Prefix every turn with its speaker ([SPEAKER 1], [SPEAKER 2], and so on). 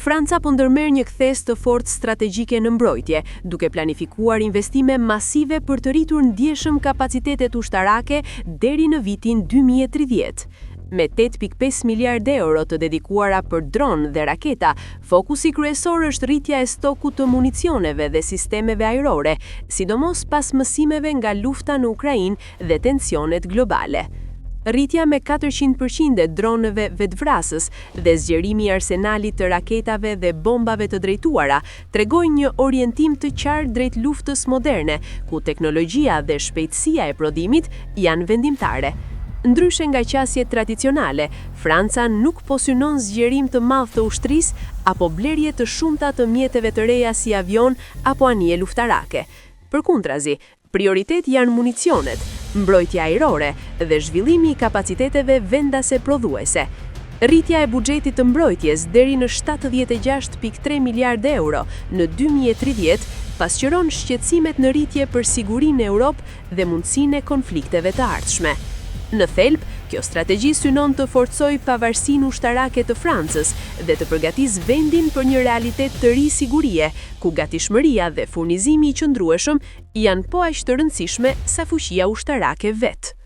[SPEAKER 1] Franca po ndërmerr një kthes të fortë strategjike në mbrojtje, duke planifikuar investime masive për të rritur ndjeshëm kapacitetet ushtarake deri në vitin 2030. Me 8.5 miliardë euro të dedikuara për dronë dhe raketa, fokusi kryesor është rritja e stokut të municioneve dhe sistemeve ajrore, sidomos pas mësimeve nga lufta në Ukrainë dhe tensionet globale. Rritja me 400% e dronëve vetvrasës dhe zgjerimi i arsenalit të raketave dhe bombave të drejtuara tregojnë një orientim të qartë drejt luftës moderne, ku teknologjia dhe shpejtësia e prodhimit janë vendimtare. Ndryshe nga qasjet tradicionale, Franca nuk po synon zgjerim të madh të ushtrisë apo blerje të shumta të mjeteve të reja si avion apo anije luftarake. Përkundrazi, prioritet janë municionet, mbrojtja ajrore dhe zhvillimi i kapaciteteve vendase prodhuese. Rritja e buxhetit të mbrojtjes deri në 76.3 miliardë euro në 2030 pasqyron shqetësimet në rritje për sigurinë në Europë dhe mundësinë e konflikteve të ardhshme. Në thelb, kjo strategji synon të forcojë pavarësinë ushtarake të Francës dhe të përgatisë vendin për një realitet të ri sigurie, ku gatishmëria dhe furnizimi i qëndrueshëm janë po aq të rëndësishme sa fuqia ushtarake vetë.